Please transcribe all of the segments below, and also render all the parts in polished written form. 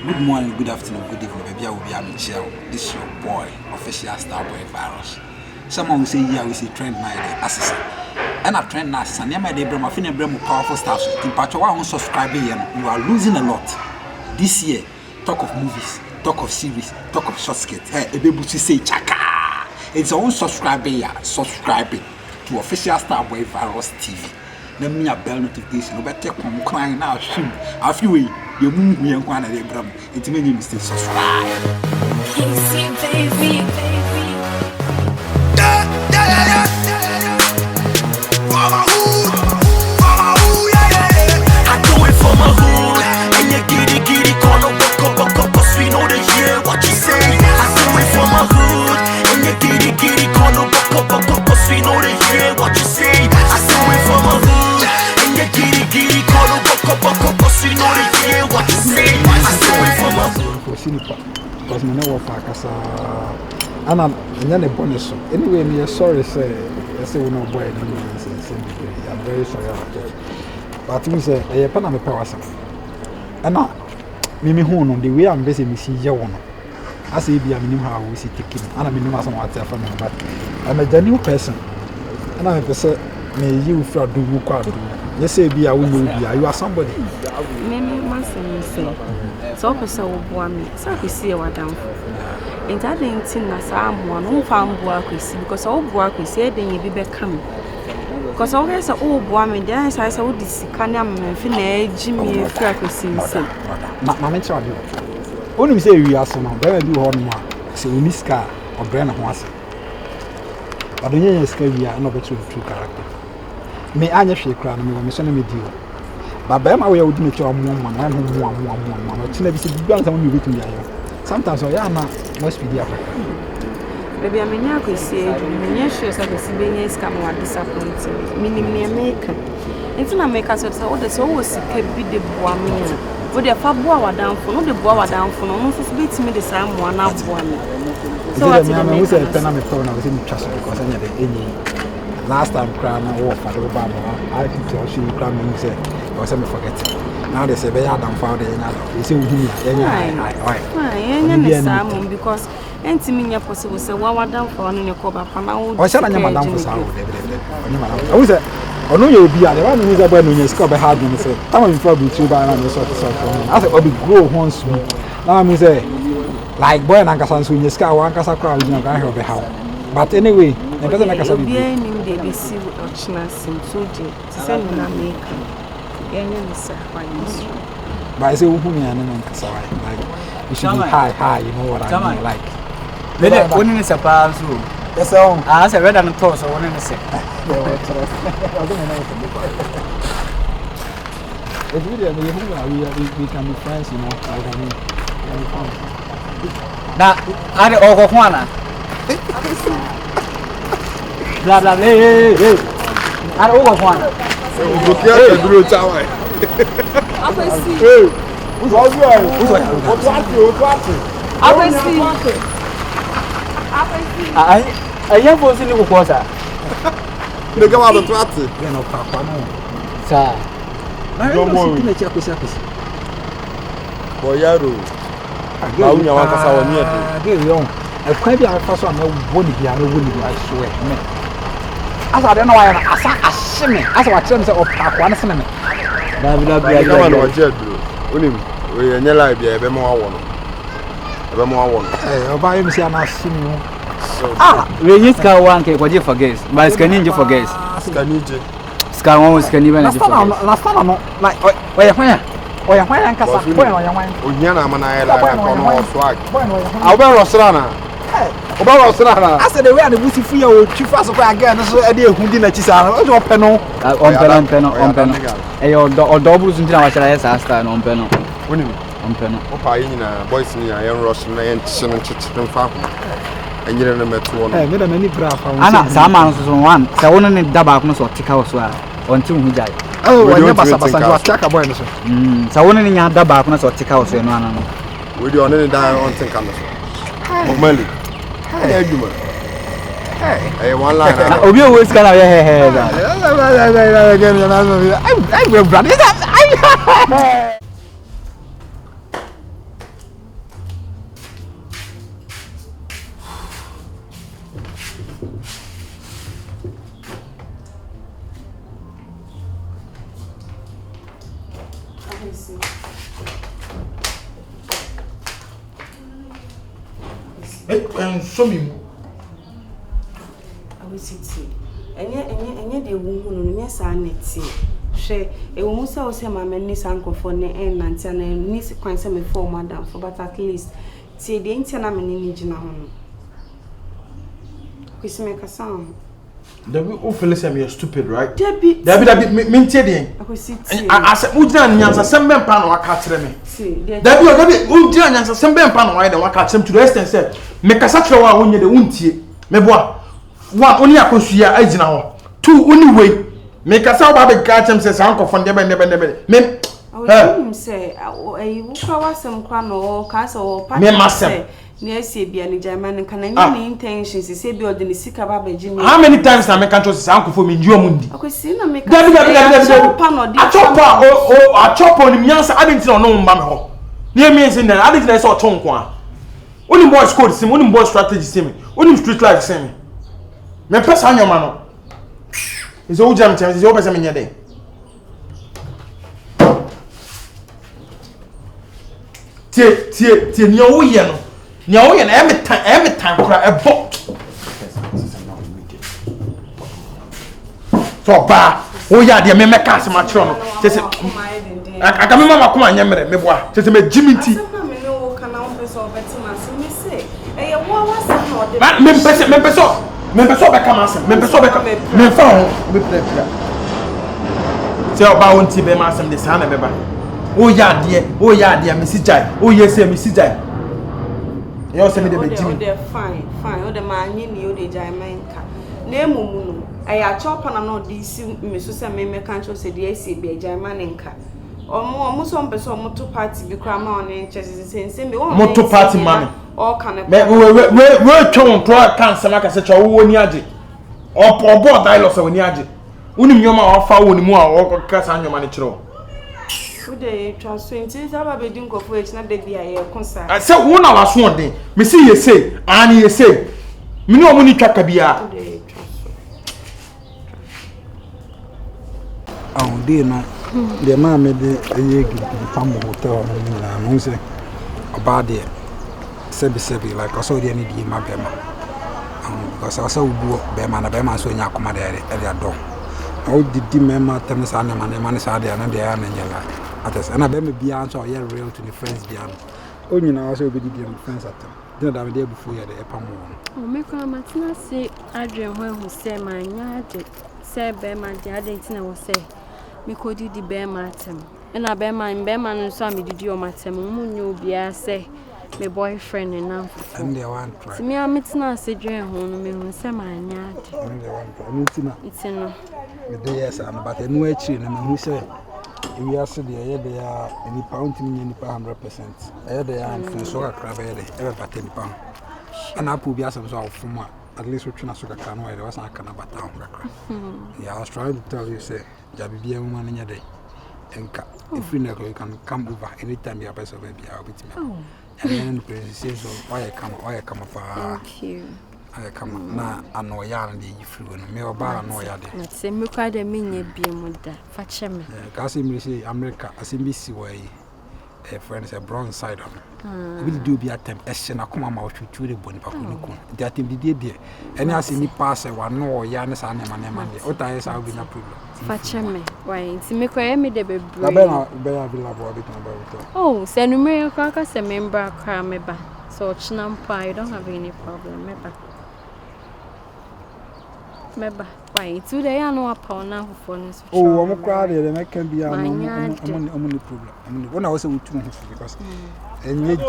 Good morning, good afternoon, good evening. Maybe I will be having chill. This is your boy, official Starboy Virus. Someone will say, yeah, we see trend my assassin. And a trend now, and my day, Brahma, Finn Brahma, powerful stars. In part, you are subscribing, you are losing a lot. This year, talk of movies, talk of series, talk of short skit. Hey, a baby to say, chaka. It's all subscribing to official Starboy Virus TV. Let me a bell notification. No better come crying now. Shoot, a few way. You move me and one of the Bram. It's many mistakes. Subscribe. Easy, baby. For my hood, yeah. I do it for my hood. And you giddy, call up, cause we know the year what you say. I do it for my hood. And you giddy, call up, cause we know the year what you say. I do it for my hood. And you giddy, call up, cause we know the year what you say. I do it for my hood. Because I know what and then a bonus. Anyway, me sorry, say we no boy anymore. I'm very sorry about it. But we say, a Panama power. And now, Mimi Hono, the way I'm busy, Missy Yawan. I say, be a minimum how we see taking, and I mean, what's from me, but I'm a genuine person. And I'm a person, may you feel do you quite do. Yes, say, be a woman, you are somebody. Many months and say, so so one, so we see our downfall. And that didn't seem as someone who found work we see because all work we said, then you be coming. Because always a old woman, there is I saw this canam and finish Jimmy frequency. Mamma, tell you. Only say we are some, better do one more. So we miss car or brand once. But the young scale we are not true character. May I just shake crown me when we send me deal. But by my way, I would make your one, or to never see the guns on you with me. Sometimes I am must be the Maybe I mean, I could say, many shows I can see being a scam or disappointing, meaning me a maker. If I make us so, that's always a be the boy. But the Fabua down for no the boy down for no one beats me the same one up one. So I was a penalty phone. I was in trust because I never any last time crying or for Obama. I think I'll show you crying music or something forget. Now they say they are down for the another. You see, why? Because anything possible, so what down for on your cover. I said, I'm down for sound. I was I know you'll be at the one who's a brand new scope hard and say, I'm probably too bad on the sort of something. I said, I'll be grow once. Now I'm say, like boy and Ankasan, so you scout one casa crowd in a guy of the house. But anyway, it doesn't make us a bit. They see what chance and so to send me a but I say, who me and like, you should be high, you know what I mean, like. When is a pass, yes, I said, red and toss, I want to say. It's really we can be friends, you know. I mean, now, I don't know Juana. Blah blah, hey. I don't know Juana. You can't do it. I can see. Who's I am for seeing you quarter. They come out of the party. you know, Papa, no. Sir, No more. Boyaro. I quite be a person I wouldn't be, I swear. As I don't know why I shimmy, as I turn to one cinema. I don't know what you're doing. We are nearly a bit more one. Hey, by him, see, I'm not seeing you. we use car one cake, what you forget, but it's can you forget. Scar one can even last time, like, where I'm Casa, Unyana Manaya, swag. I'll be Rosana. I said, the way the Bussy free or too fast again, so I did who didn't chisel, or penal. On penal. Or doubles into our chairs, on penal. On penal. Opina, boys in your Russian and chicken farm. And you never met one. I made a many brave. Anna, some answers on one. So one in Dabacos or Tikao on two who died. Oh, I never saw a track of bonus. So one in your Dabacos or Tikao and one. We do on any die on ten cameras. Money. Hey, one line. Obi always got your hair. I'm show me. I will sit. And the woman, yes, I net see. She, a woman says, my niece uncle for the end and niece quite some before madam, for but at least see the internal manager. We make a sound. Debbie, oh, Phyllis, you're stupid, right? Debbie, Minty. I will sit. I said, Ujan Yansa, some men pan or catch them. See, Debbie, Ujan Yansa, some men pan or I don't catch them to the rest and said, make a such a one when you're the wounty. Mebois. One only a consuya, I know. Two only way. Make a sound about the catch him says, Uncle from never. Me, I will him say, I will cover some crown or castle or party. Near Sabia and German and can any intentions to say building the sick about Jimmy. How many times I make a uncle for me, Mundi? I could see no make a chop on him, yes, I didn't know Mamma. Near me, and I didn't saw Tonqua. Only boys code sim, only boy strategy sim, only street life sim. Me pass on your man. It's all jam time, it's over some day. Tie, no yellow. No, and every time cry a boat. So bad. Oh, yeah, dear, me make us much wrong. I can remember come on, Yammer, me boy. Just a Jimmy T. Member you say me the Jimmy. Fine. Oh, the man you knew the Jamaica. Name Mumu. I chop on another DC, Mrs. Mamma Cancho said, yes, be a Jamaica. Or more, almost one person, motor party, be cram on and chassis and send me one motor party, money. All kind of we're trying to cancer like I said, or Niaji. Or poor boy dialogues of Niaji. Unimuma or foul more or cast on your money. Today, transferring about being of which not baby I concern. I said one of us one day. Me see you say, and you say, me no money Kakabia. Oh, dear, no. The man made the family hotel and who say about the Sebi, like I saw the need in my Bema. Because I saw Bema and Bema so in Yakuma at their door. How did the member tennis and the man is out there and they are in your life? And I bet me beyond so you're real to the friends beyond. Only now, also be the friends at them. Then I day before you had a palm. Oh, make a Martina say, Adrian, when who say my yard, say Bearman, the other thing was say, me could do the bear matem. And I bear my bearman and saw me did your matem, moon you be I say, my boyfriend and now. And they want to me, I'm it's not say, Jane, home, me who say my yard. It's no. Yes, but a new chin, and who say, we are said they are any pound to me 100%. They are in so a crab ever but 10 pounds. And I put some sort of from at least which one I saw a canoe, there was a canaba town. Yeah, I was trying to tell you, say, Jabby be a woman in your day. And if you never you can come over anytime you are best of baby, I'll be to me. And then the princess says, why I come up. Thank you. I come now, I know yarn the flu and me or bar no yard. Let's say, look at the mini beam with that. Fetch me. Casim say America, as in BC way, a friend is a bronze side on. We do be at them, as I come out to the Bonipacunicum. That in the day, and as in the pass, one no yarns and a man, what I have been a problem. Fetch me. Why, it's me cry me the baby. Oh, send me a crackers a member cram me back. So, Chinampa, you don't have any problem, Remember, why? Today I know a pound now for this. Oh, I'm crowded, and I can be only problem. When I was with 2 months because and yet,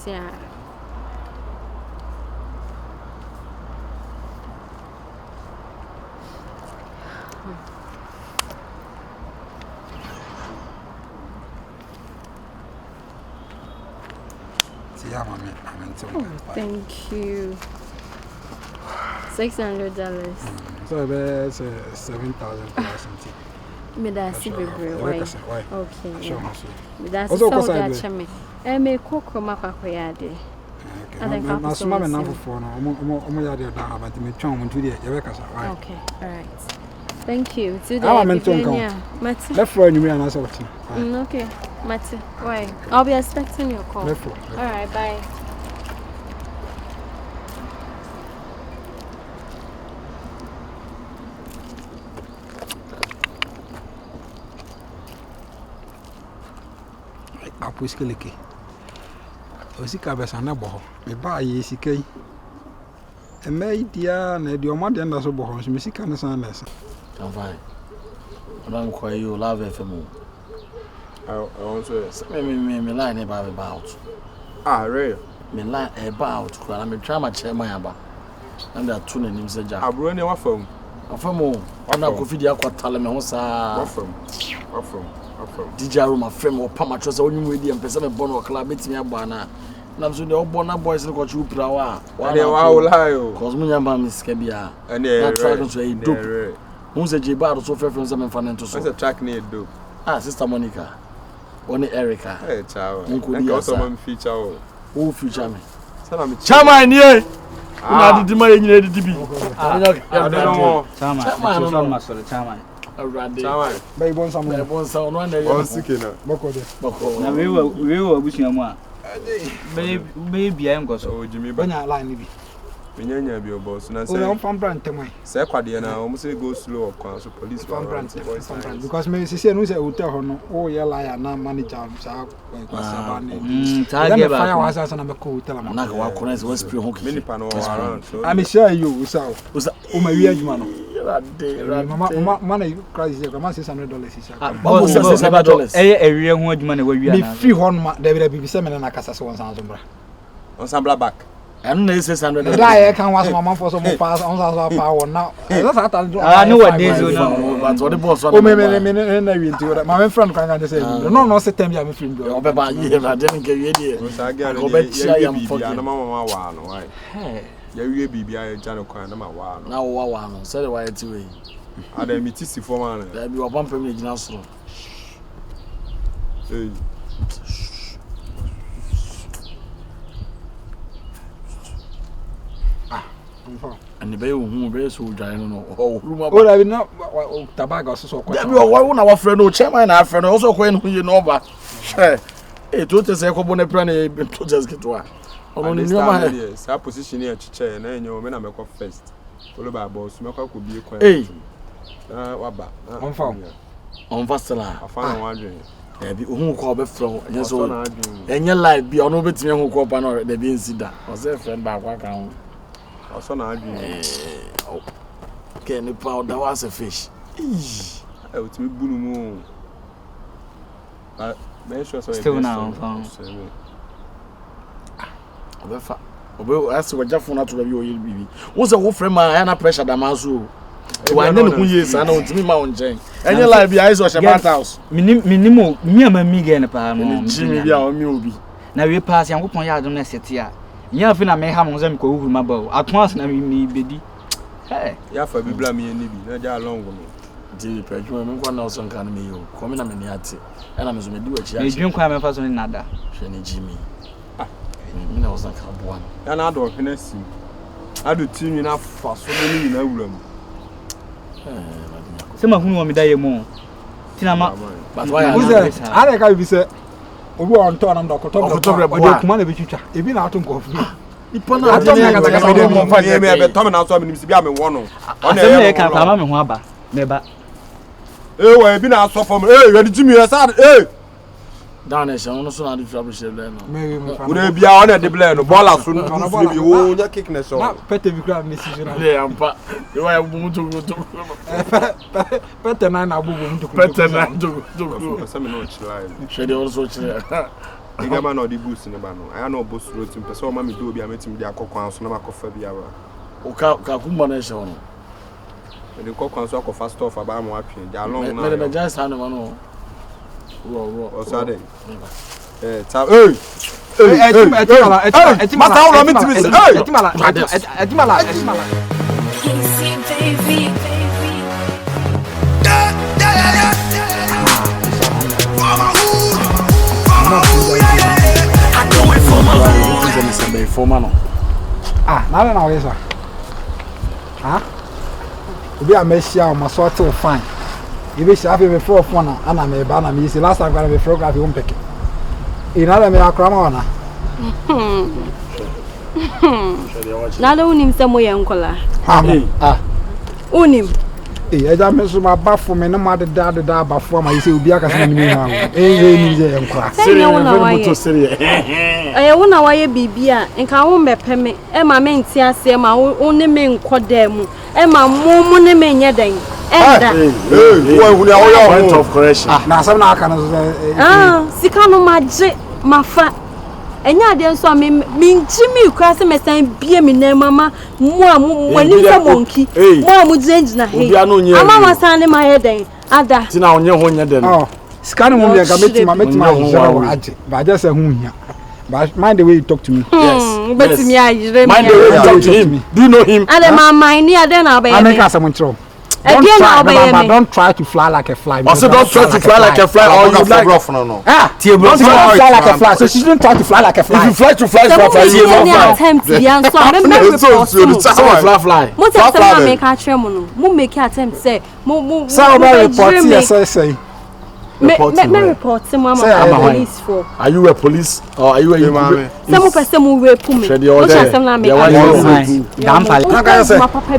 yeah. Thank you. $600. So that's $7,000. Me that's why? Okay. Sure. That's so that me. I make cocoa macacoyade. My small number for okay, alright. Thank you. Today, left for you, and okay, Matty. Why? I'll be expecting your call. Alright, bye. aposkeleke osika besa na bo me ba ye sika yi eme idia na de o ma de nda so bo ho so me sika ne san na esa I'm fine. I don't call you love FM. I want to Me line about. Real. Me line about. I'm trying to check my aba. And there are two names. Abro ni wa fam. Afamo. Ona ko fidi akwa tale me ho sa. Wa fam. DJ room afem o pa matro say onyu we di empese me bono club betimi agba na. Na so de obona boys ko chu pra wa. Wa lie o. Cause munya ba me sika bia. Na try to say dope. Who's a J-Bar so fair from some fan to so. What's a track near dope? Sister Monica. Only Erica. Hey, ciao. Uncle also feature. Who feature me? Chama nie. Una di ma yenye di bi. I don't know. Chama. So masole chama. Already. Chama. Bay bon samu. Bay bon sa no na. Bon sikena. Boko de. Boko. Na we abusua mu a. Be bia enko so. O Jimmy ba. Banya line bi. Menyanya bi oboss na say. O on fan brand temai. Say kwade na o mo say go slow kwa so police fan brand because me say no say hotel ho no o ye liar na manager sa kwa saba ne. Target ba. Fire was na me ko hotel ma. Na ka wa connect we spray hook. Me nipa no around so. I'm sure you usao. O ma wi adwuma no. Mama you crazy go ma $600 is. Babu $600. Ewie ho adwuma na wa wi ana. Me fi ho no ma da bi se me na kasa so on san so bra. On sambla back. I'm not $600. I can't watch my mom for some pass on power now. That's what I know what days no. But what the boss oh me my friend can say no say tell me I'm friend o be ba ye na dem ke ye die go be chia yam for na mama wa no why ya wie bibia ya ja no kwan na ma wa no na wa no say the why ti we ada mi ti si for man da bi wa pam me gina soro eh and the who be so dwan no oh I will not tobacco so kwa da bi o na wa frɛ no chairman na frɛ no also kwa no ye no ba to te say ko bo na pra na to just get wa ono ni nyoma he sa position here chiche na enyo me na mekɔ first follow by boss mekɔ ko bie kwa na waba on fastela afana wadwen bi ohun ko be frɛ enye so enye live bi ono betimi ehun ko pa no da bi nsida o say friend ba kwa kan also na adwin okay ni pa that was a fish o ti bunu mu make sure so still now found obefa as we just phone to be o yiri bibi won say wo frame ma na pressure da maso to wane ne hu yes ana ontimi ma won jen enye live bi ice o shebat house minimo mi ama mi ge ne pa no jimi bi a o mi obi na we pass yankopon ya adom na sete a nya afi na me ha mo ze me ko hu ma ba ato as na me bedi ya fa bibla me ni bi na ja long no di pedwo me kwa na so nka na me yo ko me na me ni ate na me so me di wachi me dwen kwa me fa so ni nada hwe ni jimi me na so nka bo an ya na do hwe na sim adu ti ni na fa so ni na wura mu se ma hunu o me da ye mu tina ma but why are ka bi se obi on to na ndokotọ bre kuma na be twitwa ebi na ato nkofu ipo na ade na kasa me mo fa me be to me na so me ni bi a me wo no ona e ka ma me ho aba me ba wa ebi na so fo me we di jimi ya sa down so no so na di trouble share le no we dey bia ona de ble no ball aso no bi wo nya kick na so na pete bi kra me si na le ampa e wa bu mutu pete na na bu mutu pete na to so me no chila share dey also chile iga ma no di boost ne ba no aya no boss road tim pese o ma me do bi a metim di akokwan so na makofa bi ara o ka kuma na she wono de kokwan so akofa stuff aba ma atwe di along na me de just hand no ro o sa de ta na na we sa obi a mehia o maso to fine ibe sha fe me for phone ana me ba na me isi last time gonna be for graph home pick ina na me akra ma ona na da unim se mo yenkola unim eja me so ma ba for me na ma de da ba for ma yesi obi aka se ni me ha ni je enkwa sɛ wona waye ɛyɛ wona waye bibia nka wo mɛpɛ me e ma me nti ase ma wo ne me nkɔda mu e ma mo ne me nyɛ den enda wo hu ya wo point of correction na asem na aka no so sika no magye mafa enya ade nso a me nchimi kura se mesan bie me na mama mo a mo ani fa monki mo a mo gyina he ama masan ne ma yɛ den ada tina onye ho nyɛ den sika no mo me ga metima jira age ba just say hu hia. But mind the way you talk to me. Yes. But me mind the way you talk to him. Do you know him? And my mind near then I'll be. I make us control. Don't try to fly like a fly. Also, don't try to fly like a fly, or you like rough no. Don't fly like a fly. So she didn't try to fly like a fly. If you fly to fly, you will attempt to answer. Fly. Most of them make a tremor. Mo make attempt say. Mo. So report say. Me report to mama police for. Are you a police or are you a some person who rape me? No chance na make. Damn fly.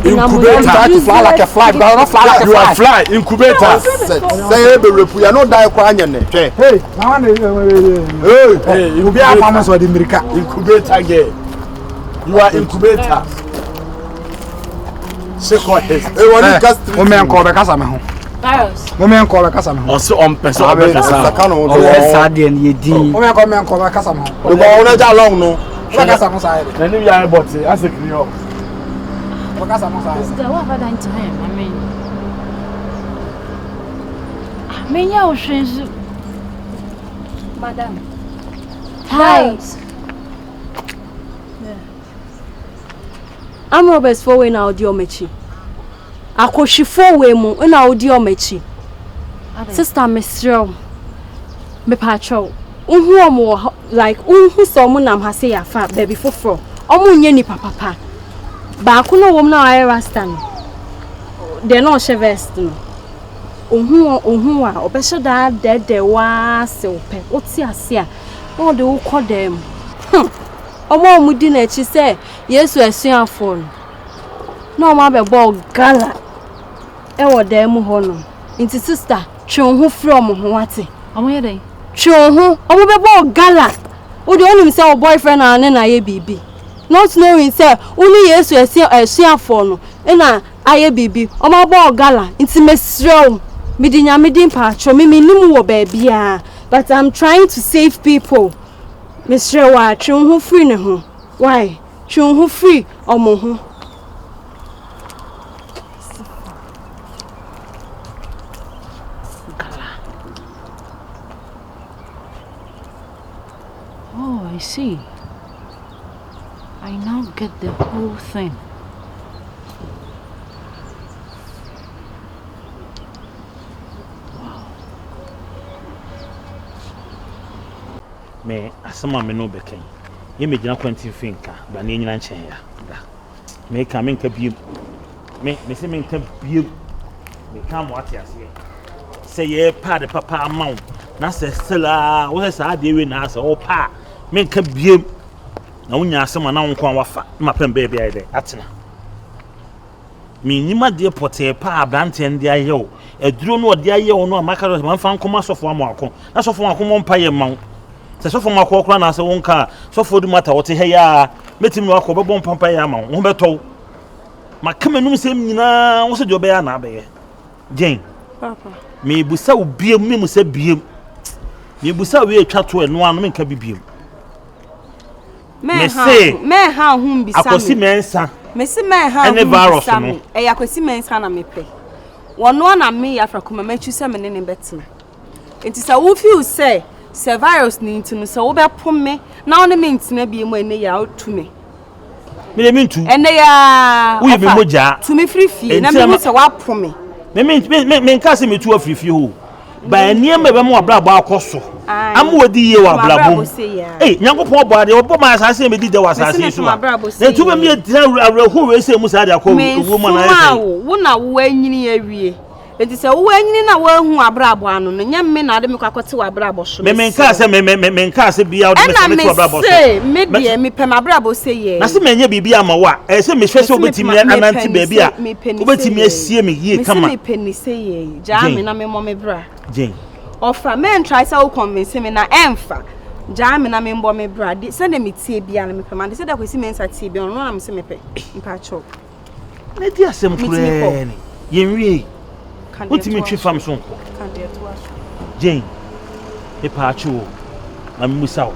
Incubator to fly like a fly. Don't fly like a fly. You are fly incubator. Say be rape. You no die kwa nyane. Hey, na one hey, you be a farmers for the America. Incubator girl. You are incubator. Say what is? Hey, one cast. Women call the casa me ho. Women call a casa me ho. Also on person. Sadie and Yedi. Women call a casa me ho. The one that long no. Casa mo side. Then you are about it. As a Creole. Casa mo side. The what have I done to him? I mean, yeah, Madam. Hi. I'm Robert's for when I'll do mechi. Akoshifo we mu na odi omachi. Sister Mr. Me patcho. Unhu omo like unhu so mo nam ha se ya fa baby foforo. Omo nye ni papa. Ba ko no wom na ayi rasta no. De no she vest no. Unhu a obehye da de wa se ope. Oti ase a. O de wo kodem. Omo omudi na chi se Yesu asuafo no. No ma be ball gala. Ewo dem ho no. Inti sister, twon ho from ho ate. Omo ye den. Twon ho, omo be ball gala. Wo de onim say o boyfriend na ye bibi. Not knowing say only Yesu asuafo no. Na aye bibi. Omo ball gala. Inti mesrew. Me di nya me din paatro me nim wo ba bia. But I'm trying to save people. Mesrew wa twon ho free ne ho. Why? Twon ho free omo ho. Oh, I see. I now get the whole thing. Wow. Me asama me no beken. Ye me gina kwanti finka, ba ne nyina nchen ya. Da. Me ka me nka biem. Me se me nka biem. Me ka mo ate ase. Se ye pa de papa amaw. Na se sela, wo se sa de we na se o pa. Me nka biem. Na wonya asema na wonko wafa. Ma pem baby ai de atena. Me nyima de pote pa abrante ndi ayew. Eduro no ode ayew no amaka ro man fa nkoma sofo amako. Na sofo akoma mpa ye mawo. Se sofo mako kora na se wonka sofo du mata wote he ya metimi wako bebo mpampa ya mawo. Wo beto. Maka menum se nyina wo se de obe ya na abe ye. Jane. Papa. Me busa obiem me mu se biem. Me busa we atwa to eno anu me nka bibiem. Me ha hu bisa me. Akosi mensa. Me se me ha hu bisa me. E yakosi mensa na mepe. Wono na me ya afrakoma machu se me ne betina. Enti sa wo feel say se virus ni ntinu se wo be pome na wo ne me ntina bi mu ene ya otu me. Me le mintu. Ene ya wo ye me moja. To me free fee na me se wa pome. Me nka se me tu afrifi ho. Ba enie me be mo abrabo akoso. Am wodi ye wa abrabo. Nyankopon bo ade obo ma asase me di de wa asase so. Na tu be me tira awreho we se mu sa de akọ wo mo na ye. Wo na wo anyini awie. enti se wo anyini na wo hu abrabo ano no nya me na de me kwakote wa abrabo so me nka se me nka se bia wo de me to abrabo so me de me pem abrabo se ye na se menye bibia ma wa se me hwese obetimi ananti baabi a obetimi asie me yie kama me peni se ye ja me na me mo me bra Jane ofra men try say wo convince me na emfa ja me na me mbo me bra de se na me tie bia na me pem ande se da kwesi me nsa tie bia no na me se me pe mpa cho na di asem kure ni yenwie utimi twi fam so nko Jane e pa cho na musaw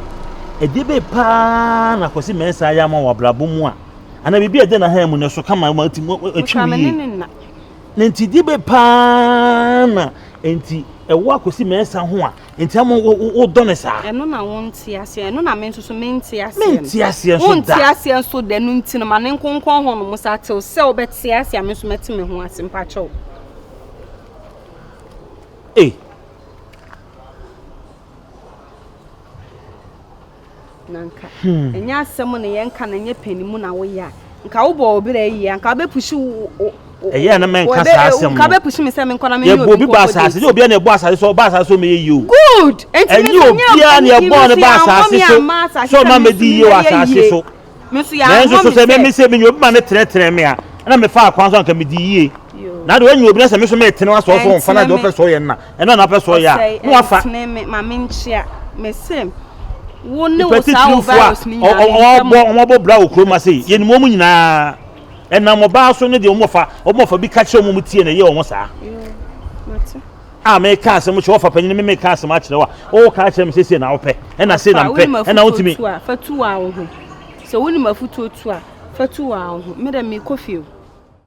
e de be pa na kwesi me nsa ya ma wa brabo mu a ana bibi e de na ha mu ne so kama ma atimi atwi na nti di be pa na enti ewo akosi mensa ho a enti am wo done sa eno na wonti ase eno na men so menti ase so da wonti ase so da no nti no ma ne nkonkon ho no musa tew se obeti ase am so meti me ho ase mpa cho nanka enya asem ne yenka na nye panimu na wo ya nka wo bo obira yi nka be pushi eya na men ka sa asem nka be pushi me se men kona me ye bo bi ba asase ye obi na ebo asase so ba asase so me ye yi o good enti obi na ye bo ne ba asase so ma me di ye wa asase so me so ya so se me se me obi ma ne tre me a na me fa akwan so nka me di ye na do anyi obi na se me so me tene wa so so mfa na do pe so ye na eno na pe so ya no afa ma me nchia me sem woni wo sa o virus ni ya o bra o kroma sei ye ni mo mu nyina ena mo ba so ne de o mo fa bi ka che mo tie na ye o mo sa me ka se mo che o fa panyin me ka se ma kire wa o ka che me sese na wo pe ena se na pe ena wotimi fatu a wo ho so woni mafutu otu a fatu a wo ho me da me kofio